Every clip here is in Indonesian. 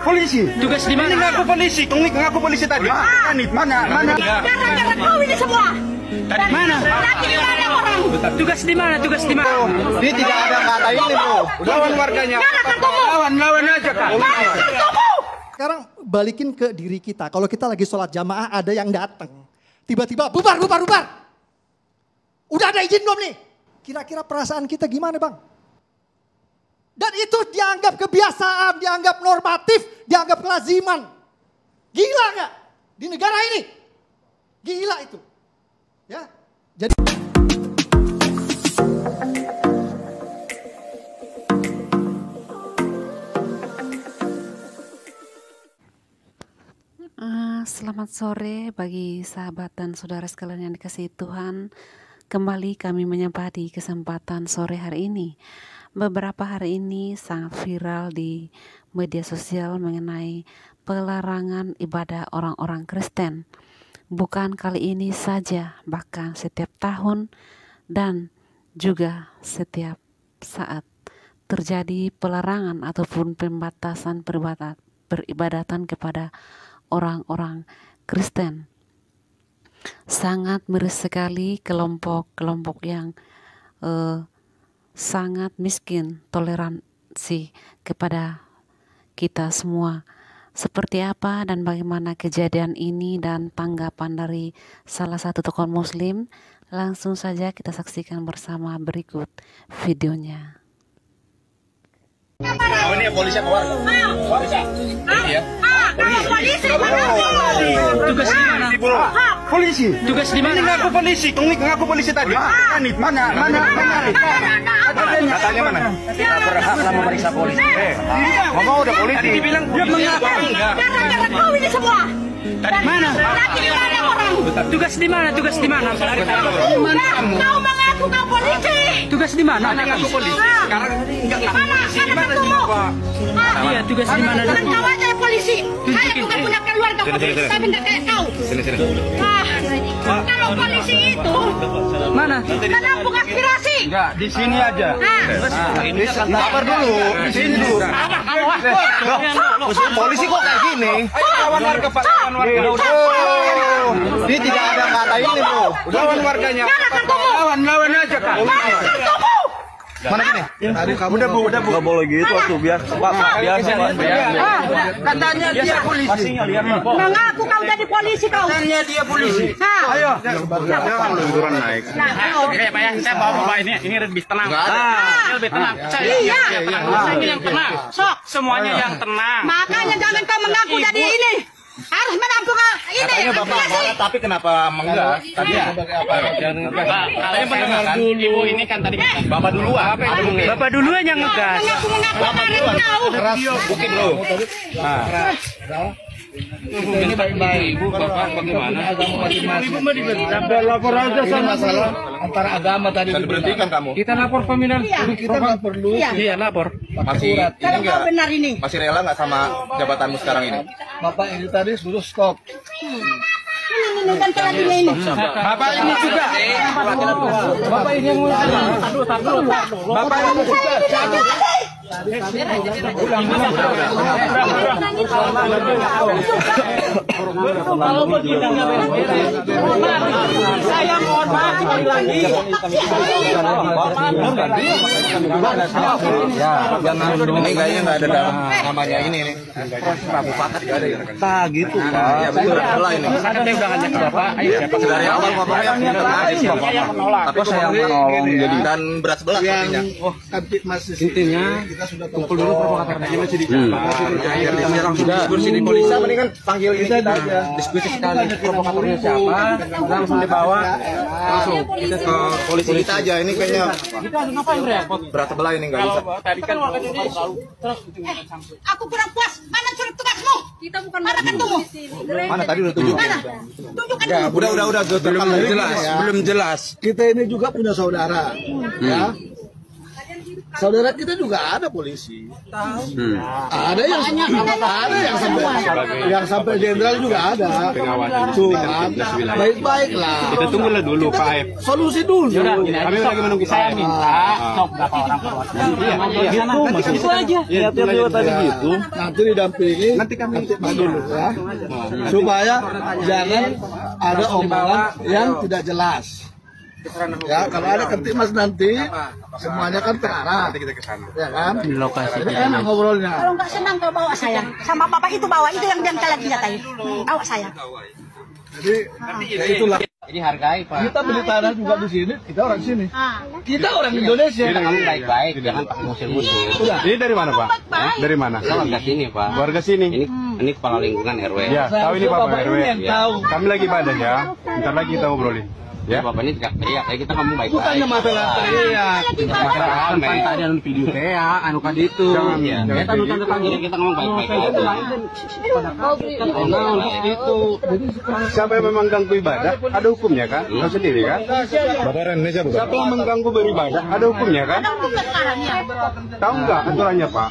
Polisi. Tugas di mana? Ini ngaku polisi. Tunggu ngaku polisi tadi. Mana? Ini semua. Mana? Tugas di mana? Tugas di mana? Ini tidak ada kata ini, Bro. Lawan warganya. Lawan aja, Kak. Sekarang balikin ke diri kita. Kalau kita lagi sholat jamaah ada yang datang. Tiba-tiba bubar. Udah ada izin belum nih? Kira-kira perasaan kita gimana, Bang? Dan itu dianggap kebiasaan, dianggap normatif, dianggap kelaziman. Gila nggak? Di negara ini. Gila itu. Ya. Jadi selamat sore bagi sahabat dan saudara sekalian yang dikasihi Tuhan. Kembali kami menyapa di kesempatan sore hari ini. Beberapa hari ini sangat viral di media sosial mengenai pelarangan ibadah orang-orang Kristen. Bukan kali ini saja, bahkan setiap tahun dan juga setiap saat terjadi pelarangan ataupun pembatasan peribadatan kepada orang-orang Kristen. Sangat miris sekali kelompok-kelompok yang sangat miskin toleransi kepada kita semua. Seperti apa dan bagaimana kejadian ini dan tanggapan dari salah satu tokoh muslim, langsung saja kita saksikan bersama berikut videonya. Oh, ini polisi apa warga? Polisi ya? Polisi. Tugas di mana? Polisi. Tugas di mana? Ini ngaku polisi. Tunggu ngaku polisi tadi. Mana? Katanya mana? Tidak berhak lah memeriksa polisi. Ngomong udah polisi. Tadi dibilang dia mengaku enggak. Kau ini semua. Mana? Tugas di mana? Tugas di mana? Kau mengaku kau polisi. Tugas di mana? Ngaku polisi. Sekarang enggak polisi. Di mana sih, Pak? Iya, tugas di mana? Bukan kau aja polisi. Saya bukan punya keluarga polisi, tapi tidak kayak kau. Sini. Kalau polisi itu Mana? menampung aspirasi. Enggak, di sini aja. Ini sabar dulu. Di sini dulu. Polisi kok kayak gini? Lawan warga, Pak. Lawan warga. Ini tidak ada kata ini, Bro. Lawan warganya. Lawan aja, Kak. Mana gini? Udah bu. Nggak boleh gitu tuh, biasa. Katanya dia polisi. Mengaku kau jadi polisi kau. Katanya dia polisi. Ayo. Liburan naik. Oke, Pak ya, saya bawa bapak ini lebih tenang. Ini lebih tenang. Saya ini yang tenang. Sok. Semuanya yang tenang. Makanya jangan kau mengaku jadi ini. Harus menampung ini. Katanya bapak marah, tapi kenapa enggak? Tadi sebagai apa? Kalian mendengar dulu. Ibu ini kan tadi Bapak duluan. Bapak duluan yang ngegas. Mengaku kau. Keras, bukit bro. Ini baik-baik. Ibu, bapak bagaimana? Ibu mau diberitakan. Lapor aja sama masalah antara agama tadi. Diberhentikan kamu. Kita lapor pembinaan. Kita nggak perlu. Iya, lapor. Masih ini Kalau kau enggak? benar ini. Masih rela nggak sama jabatanmu sekarang ini? Bapak ini tadi suruh stop. Ini bukan salah dia ini. Bapak ini juga. Bapak ini yang Bapak ini juga. Kalau begitu saya mohon maaf sekali lagi. Ini kayaknya nggak ada dalam namanya ini nih. Prabu Pakat nggak ada ya? tak gitu Pak. Ya betul lah ini. Ada yang udah ngajak Bapak. Ayo Dari awal ngomongnya saya menolak. tapi saya menolong jadi dan berat sebelah Yang sepertinya. masih intinya kita sudah kumpul dulu Provokatornya masih di Diskusi di polisi mendingan panggil ini kita aja. diskusi sekali provokatornya siapa, langsung dibawa langsung Kita ke polisi kita aja ini kayaknya kita harus ngapain repot berat sebelah ini nggak bisa. tadi kan Aku kurang puas. Mana surat tugasmu? Kita bukan mana kantumu? Mana tadi udah tunjuk? Mana? Tunjukkan Ya, dulu. udah belum jelas. Kita ini juga punya saudara. Ya. saudara kita juga ada polisi. Ada yang sampai jenderal juga ada. Cuma baik-baik lah. Kita tunggulah dulu Pak Aep. Solusi dulu. Kami lagi menunggu saya minta sok berapa orang perwakilan. Itu aja. Ya, tadi gitu. Nanti didampingi. Nanti kami dulu ya. Supaya jangan ada omongan yang tidak jelas. Ya, kalau ada Ketimas nanti semuanya kan terarah. Nanti kita kesana. Ya kan? Di lokasi. Jadi enak ngobrolnya. Kalau nggak senang kau bawa saya. Sama papa itu bawa, itu yang dia lagi nyatain. Bawa saya. Jadi ya itulah. Jadi hargai Pak. Kita beli tanah juga di sini, kita orang sini. Kita orang Indonesia. Jadi kamu baik-baik, jangan pakai musuh-musuh. Ini dari mana Pak? Dari mana? Warga sini Pak. Warga sini. Ini kepala lingkungan RW. Ya, tahu ini Bapak RW. Kami lagi badan ya. Bentar lagi kita ngobrolin. Ya, Bapak ini teriak, kayak kita ngomong baik-baik. Bukannya masalah teriak. Masalah tadi anu video teh, anu kan itu. Ya, kita kita ngomong baik-baik aja. Itu. Siapa yang memang ganggu ibadah, ada hukumnya kan? Tahu sendiri kan? Bapak Indonesia bukan? Siapa yang mengganggu beribadah, ada hukumnya kan? Tahu nggak aturannya Pak?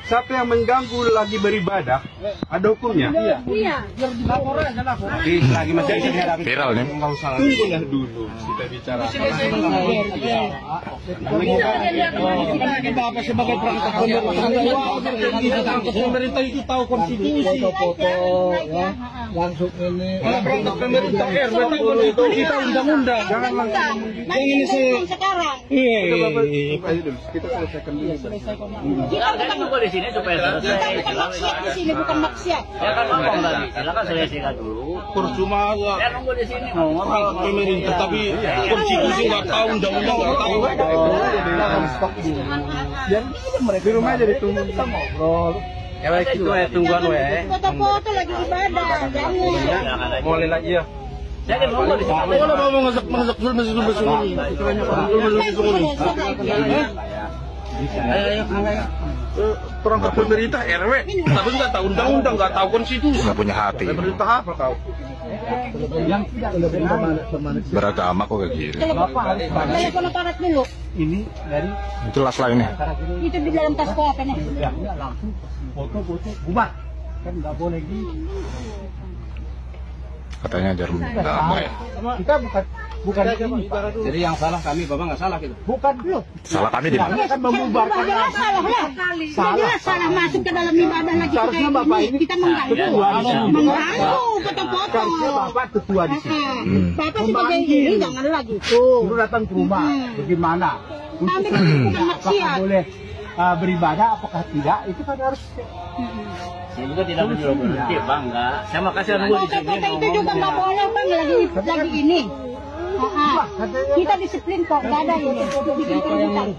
Siapa yang mengganggu lagi beribadah, ada hukumnya? Iya. Lagi masih viral nih. Enggak usah. Tunggulah dulu kita bicara. Bapak sebagai perangkat pemerintah itu tahu konstitusi. Foto ya. Langsung ini. Perangkat pemerintah RW tahu itu kita undang-undang. Jangan langsung. Yang ini sekarang. Kita selesaikan dulu. Kita bukan di sini supaya selesai. Kita bukan maksiat di sini, bukan maksiat. Ya kan ngomong tadi. Silakan selesaikan dulu. Percuma Ya nunggu di sini ngomong. pemerintah tapi konstitusi nggak tahu, undang-undang nggak tahu. Di rumah aja ditunggu kita ngobrol. Ya baik itu ya tungguan we. Foto-foto lagi ibadah, jangan. Boleh lagi ya. Jadi nunggu di sini. Kalau mau masak sumber-sumber perangkat pemerintah RW, tapi nggak tahu undang-undang, nggak tahu konstitusi. Nggak punya hati. Pemerintah apa kau? Beragama kok kayak gini. Telepon aparat dulu. Ini dari Itu las lah ini. Itu di dalam tas kau apa nih? langsung foto-foto bubar, kan nggak boleh gitu. Katanya jarum damai. Kita bukan ini. Jadi yang salah kami, Bapak nggak salah gitu. Bukan belum. Salah kami di mana? Kami akan membubarkan Jelas salah lah. Jelas salah masuk ke dalam ibadah lagi Seharusnya Bapak ini kita mengganggu. Mengganggu foto-foto. Harusnya Bapak ketua di sini. Bapak sebagai ini jangan lagi. Suruh datang ke rumah. Bagaimana? Kami kan bukan Apakah maksiat. boleh beribadah? Apakah tidak? Itu kan harus. Saya juga tidak menyuruh berhenti, Bang. Enggak. Saya makasih nunggu di sini. Foto-foto itu juga nggak boleh bang lagi ini. Kita disiplin kok, nggak ada ini. Bikin keributan.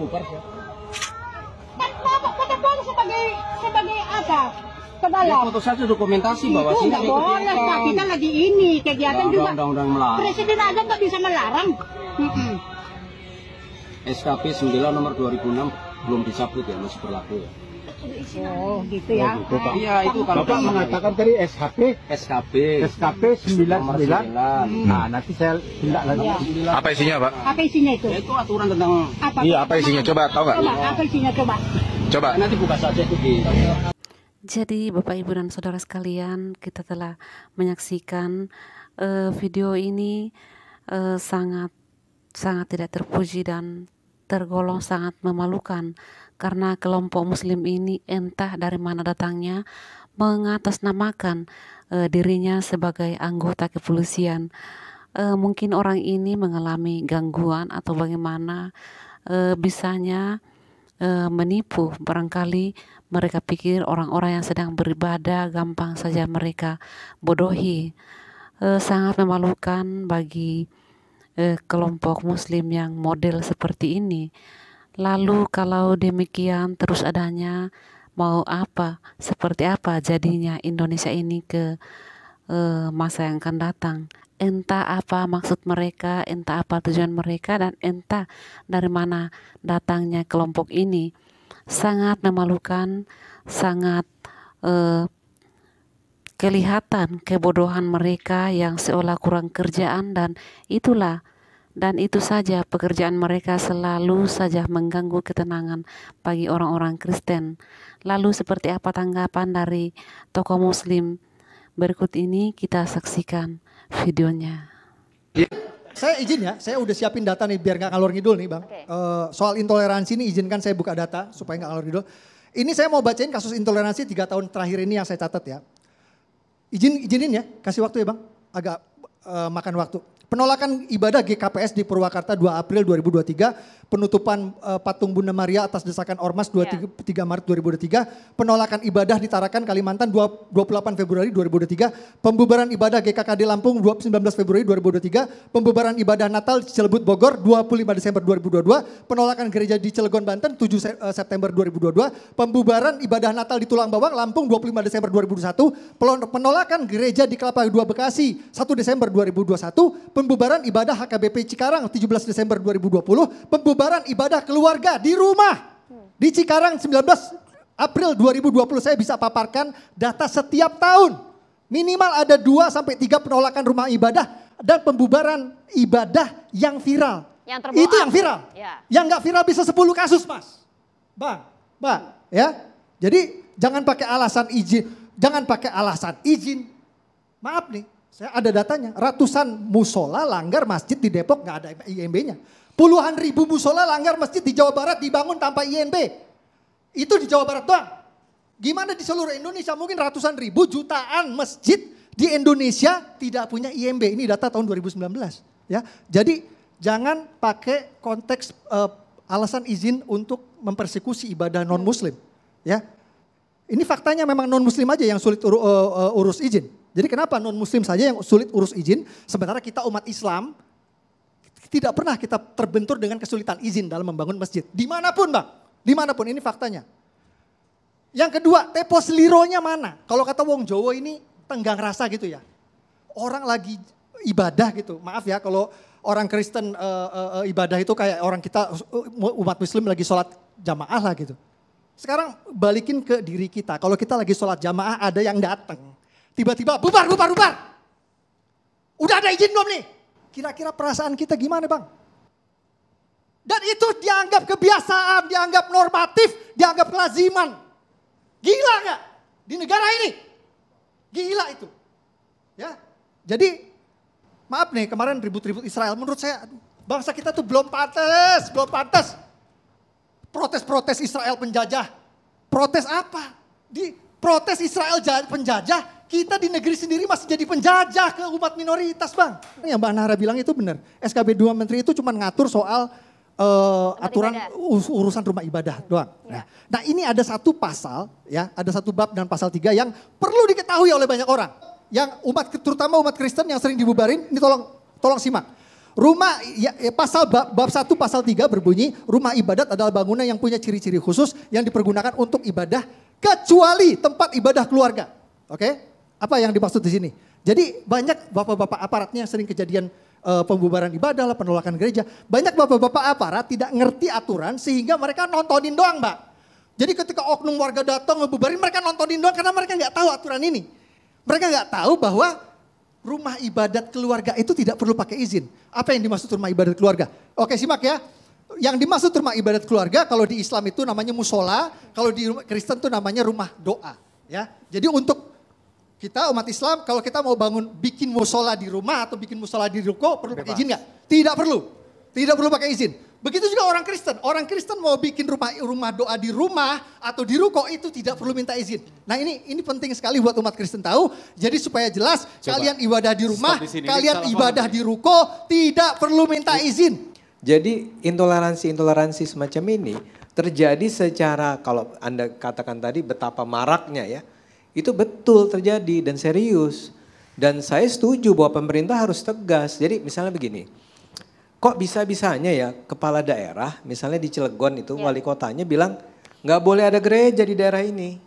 Kan Bapak foto-foto sebagai apa? Ke dalam. Foto saja dokumentasi bahwa Itu sini nggak boleh Pak, kita lagi ini kegiatan juga. undang-undang melarang. Presiden aja nggak bisa melarang. SKP 9 nomor 2006 belum dicabut ya, masih berlaku ya. Oh gitu ya. Iya, itu kalau Bapak mengatakan tadi SKP 99. Nah, nanti saya tindak lanjut. Apa isinya, Pak? Apa isinya itu? itu aturan tentang Apa? Iya, apa isinya? Coba tahu nggak? Coba, apa isinya coba? Coba. nanti buka saja itu di Jadi Bapak Ibu dan Saudara sekalian, kita telah menyaksikan video ini sangat tidak terpuji dan tergolong sangat memalukan karena kelompok muslim ini entah dari mana datangnya mengatasnamakan dirinya sebagai anggota kepolisian. Mungkin orang ini mengalami gangguan atau bagaimana bisanya menipu. Barangkali mereka pikir orang-orang yang sedang beribadah gampang saja mereka bodohi. Sangat memalukan bagi kelompok muslim yang model seperti ini. Lalu kalau demikian terus adanya, mau apa, seperti apa jadinya Indonesia ini ke masa yang akan datang. Entah apa maksud mereka, entah apa tujuan mereka, dan entah dari mana datangnya kelompok ini. Sangat memalukan, sangat kelihatan kebodohan mereka yang seolah kurang kerjaan, dan itulah Dan itu saja pekerjaan mereka, selalu saja mengganggu ketenangan bagi orang-orang Kristen. Lalu seperti apa tanggapan dari tokoh Muslim? Berikut ini kita saksikan videonya. Saya izin ya, saya udah siapin data nih biar nggak ngalor ngidul nih Bang. Soal intoleransi ini izinkan saya buka data supaya nggak ngalor ngidul. Ini saya mau bacain kasus intoleransi 3 tahun terakhir ini yang saya catat ya. Izinin ya, kasih waktu ya Bang, agak makan waktu. Penolakan ibadah GKPS di Purwakarta 2 April 2023, penutupan patung Bunda Maria atas desakan Ormas 3 Maret 2023, penolakan ibadah di Tarakan, Kalimantan 28 Februari 2023, pembubaran ibadah GKKD Lampung 19 Februari 2023, pembubaran ibadah Natal di Cilebut Bogor 25 Desember 2022, penolakan gereja di Cilegon Banten 7 September 2022, pembubaran ibadah Natal di Tulang Bawang Lampung 25 Desember 2021, penolakan gereja di Kelapa II Bekasi 1 Desember 2021, pembubaran ibadah HKBP Cikarang 17 Desember 2020, pembubaran ibadah keluarga di rumah di Cikarang 19 April 2020. Saya bisa paparkan data setiap tahun. Minimal ada 2 sampai 3 penolakan rumah ibadah dan pembubaran ibadah yang viral. Yang terbawa. Itu yang viral. Ya. Yang nggak viral bisa 10 kasus, Mas. Bang, ya. Jadi jangan pakai alasan izin, Maaf nih. Saya ada datanya, ratusan musola langgar masjid di Depok nggak ada IMB-nya. Puluhan ribu musola langgar masjid di Jawa Barat dibangun tanpa IMB. Itu di Jawa Barat doang. Gimana di seluruh Indonesia? Mungkin ratusan ribu, jutaan masjid di Indonesia tidak punya IMB. Ini data tahun 2019. Ya, jadi jangan pakai konteks alasan izin untuk mempersekusi ibadah non-Muslim. Ya, ini faktanya memang non-Muslim aja yang sulit urus izin. Jadi kenapa non-Muslim saja yang sulit urus izin, sementara kita umat Islam tidak pernah kita terbentur dengan kesulitan izin dalam membangun masjid. Dimanapun Bang, dimanapun, ini faktanya. Yang kedua, tempo selironya mana? Kalau kata Wong Jowo ini tenggang rasa gitu ya. Orang lagi ibadah gitu, maaf ya kalau orang Kristen ibadah itu kayak orang kita umat Muslim lagi sholat jamaah lah gitu. Sekarang balikin ke diri kita, kalau kita lagi sholat jamaah ada yang datang. Tiba-tiba bubar. Udah ada izin belum nih? Kira-kira perasaan kita gimana Bang? Dan itu dianggap kebiasaan, dianggap normatif, dianggap kelaziman. Gila gak? Di negara ini. Gila itu. Ya, jadi maaf nih kemarin ribut-ribut Israel. Menurut saya bangsa kita tuh belum pantas. Protes-protes Israel penjajah. Protes apa? Protes Israel penjajah. Kita di negeri sendiri masih jadi penjajah ke umat minoritas Bang. Yang Mbak Nahra bilang itu benar. SKB 2 Menteri itu cuma ngatur soal aturan urusan rumah ibadah doang. Nah ini ada satu pasal ya, ada satu bab dan pasal 3 yang perlu diketahui oleh banyak orang. Yang terutama umat Kristen yang sering dibubarin, ini tolong simak. Bab 1 pasal 3 berbunyi, rumah ibadat adalah bangunan yang punya ciri-ciri khusus yang dipergunakan untuk ibadah kecuali tempat ibadah keluarga. Oke? Apa yang dimaksud di sini? Jadi banyak bapak-bapak aparatnya yang sering kejadian pembubaran ibadah lah, penolakan gereja. Banyak bapak-bapak aparat tidak ngerti aturan sehingga mereka nontonin doang Mbak. Jadi ketika oknum warga datang ngebubarin mereka nontonin doang karena mereka nggak tahu aturan ini. Mereka nggak tahu bahwa rumah ibadat keluarga itu tidak perlu pakai izin. Apa yang dimaksud rumah ibadat keluarga? Oke simak ya. Yang dimaksud rumah ibadat keluarga kalau di Islam itu namanya musola, kalau di Kristen itu namanya rumah doa. Ya, jadi untuk kita umat Islam kalau kita mau bikin musola di rumah atau bikin musola di ruko perlu pakai izin nggak? Tidak perlu pakai izin. Begitu juga orang Kristen. Orang Kristen mau bikin rumah doa di rumah atau di ruko itu tidak perlu minta izin. Nah ini penting sekali buat umat Kristen tahu. Jadi supaya jelas kalian ibadah di rumah, kalian ibadah di ruko tidak perlu minta izin. Jadi intoleransi semacam ini terjadi secara, kalau Anda katakan tadi betapa maraknya ya, itu betul terjadi dan serius. Dan saya setuju bahwa pemerintah harus tegas. Jadi misalnya begini, kok bisa-bisanya ya kepala daerah, misalnya di Cilegon itu wali kotanya bilang nggak boleh ada gereja di daerah ini.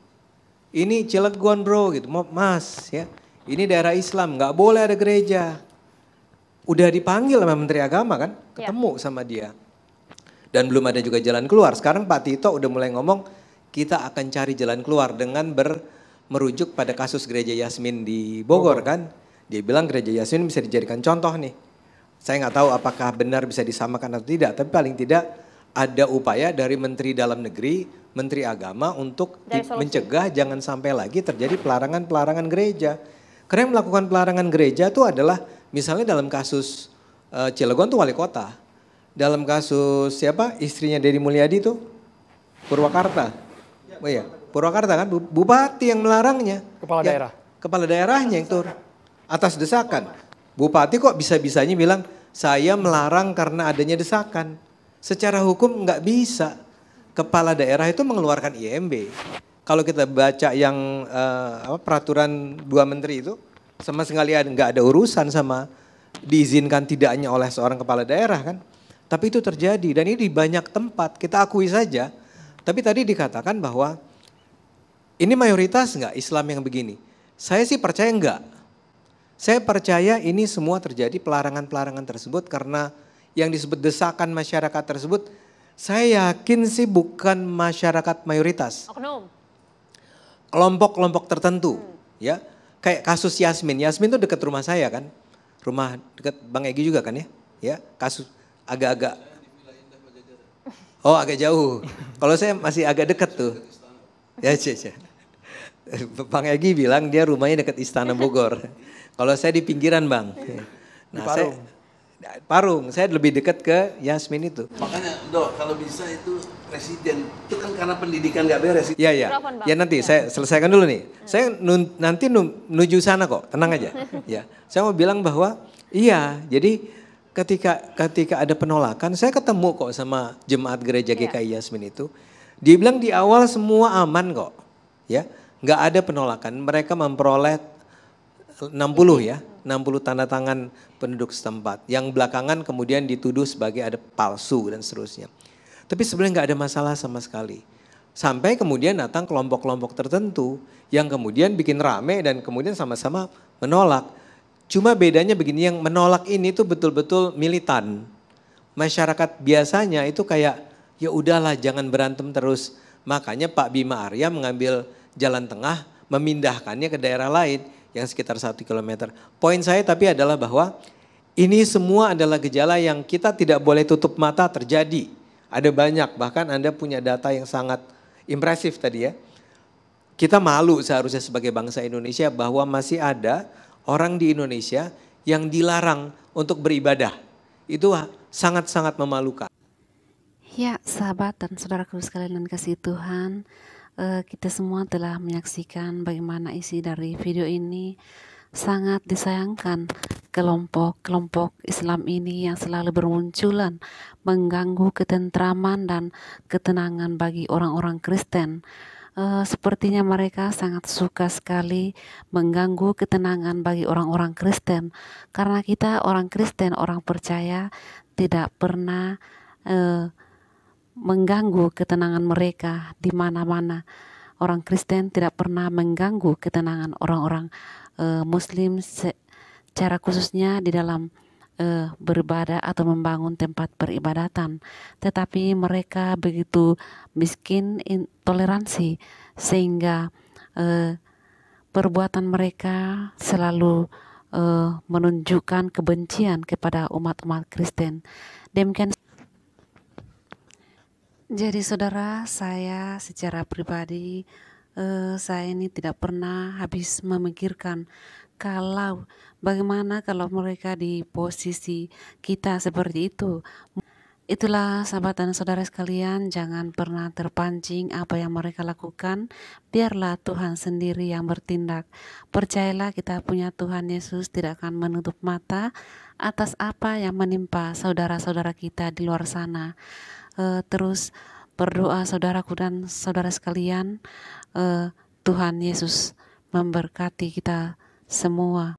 Ini Cilegon bro gitu, mas ya, ini daerah Islam nggak boleh ada gereja. Udah dipanggil sama Menteri Agama kan, ketemu sama dia. Dan belum ada juga jalan keluar. Sekarang Pak Tito udah mulai ngomong kita akan cari jalan keluar dengan merujuk pada kasus gereja Yasmin di Bogor kan. Dia bilang gereja Yasmin bisa dijadikan contoh nih. Saya nggak tahu apakah benar bisa disamakan atau tidak, tapi paling tidak ada upaya dari Menteri Dalam Negeri, Menteri Agama untuk mencegah jangan sampai lagi terjadi pelarangan-pelarangan gereja. Karena yang melakukan pelarangan gereja itu adalah misalnya dalam kasus Cilegon tuh wali kota. Dalam kasus siapa? Istrinya Deddy Mulyadi tuh Purwakarta. Oh iya, Purwakarta kan bupati yang melarangnya. Kepala daerah. Kepala daerahnya yang tur atas desakan. Bupati kok bisa-bisanya bilang saya melarang karena adanya desakan. Secara hukum nggak bisa. Kepala daerah itu mengeluarkan IMB. Kalau kita baca yang peraturan 2 menteri itu sama sekali nggak ada urusan sama diizinkan tidaknya oleh seorang kepala daerah kan. Tapi itu terjadi dan ini di banyak tempat kita akui saja. Tapi tadi dikatakan bahwa ini mayoritas nggak Islam yang begini. Saya sih percaya enggak. Saya percaya ini semua terjadi pelarangan-pelarangan tersebut karena yang disebut desakan masyarakat tersebut saya yakin sih bukan masyarakat mayoritas. Oknum. Kelompok-kelompok tertentu ya. Kayak kasus Yasmin. Yasmin tuh dekat rumah saya kan. Rumah dekat Bang Egy juga kan ya. Ya, kasus agak-agak. Oh, agak jauh. Kalau saya masih agak dekat tuh. Ya, Cece. Bang Egy bilang dia rumahnya dekat Istana Bogor. Kalau saya di pinggiran, Bang. Nah, Parung, saya lebih dekat ke Yasmin itu. Makanya Dok, kalau bisa itu presiden, itu kan karena pendidikan gak beres. Iya, iya. Ya nanti saya selesaikan dulu nih. Saya nanti menuju sana kok, tenang aja. Ya, saya mau bilang bahwa iya, jadi ketika ada penolakan, saya ketemu kok sama jemaat gereja GKI Yasmin itu. Dia bilang di awal semua aman kok. Ya, nggak ada penolakan. Mereka memperoleh 60 ya, 60 tanda tangan penduduk setempat. Yang belakangan kemudian dituduh sebagai ada palsu dan seterusnya. Tapi sebenarnya nggak ada masalah sama sekali. Sampai kemudian datang kelompok-kelompok tertentu yang kemudian bikin rame dan kemudian sama-sama menolak. Cuma bedanya begini, yang menolak ini tuh betul-betul militan. Masyarakat biasanya itu kayak ya udahlah jangan berantem terus. Makanya Pak Bima Arya mengambil jalan tengah, memindahkannya ke daerah lain yang sekitar 1 kilometer. Poin saya tapi adalah bahwa ini semua adalah gejala yang kita tidak boleh tutup mata terjadi. Ada banyak, bahkan Anda punya data yang sangat impresif tadi ya. Kita malu seharusnya sebagai bangsa Indonesia bahwa masih ada orang di Indonesia yang dilarang untuk beribadah. Itu sangat-sangat memalukan. Ya, sahabat dan saudaraku sekalian dan kasih Tuhan, kita semua telah menyaksikan bagaimana isi dari video ini. Sangat disayangkan kelompok-kelompok Islam ini yang selalu bermunculan mengganggu ketentraman dan ketenangan bagi orang-orang Kristen. Sepertinya mereka sangat suka sekali mengganggu ketenangan bagi orang-orang Kristen, karena kita orang Kristen, orang percaya tidak pernah mengganggu ketenangan mereka di mana-mana. Orang Kristen tidak pernah mengganggu ketenangan orang-orang Muslim, secara khususnya di dalam beribadah atau membangun tempat peribadatan. Tetapi mereka begitu miskin toleransi sehingga perbuatan mereka selalu menunjukkan kebencian kepada umat-umat Kristen. Demikian. Jadi saudara, saya secara pribadi saya ini tidak pernah habis memikirkan bagaimana kalau mereka di posisi kita seperti itu. Itulah sahabat dan saudara sekalian, jangan pernah terpancing apa yang mereka lakukan. Biarlah Tuhan sendiri yang bertindak. Percayalah kita punya Tuhan Yesus tidak akan menutup mata atas apa yang menimpa saudara-saudara kita di luar sana. Terus berdoa saudaraku dan saudara sekalian, Tuhan Yesus memberkati kita semua.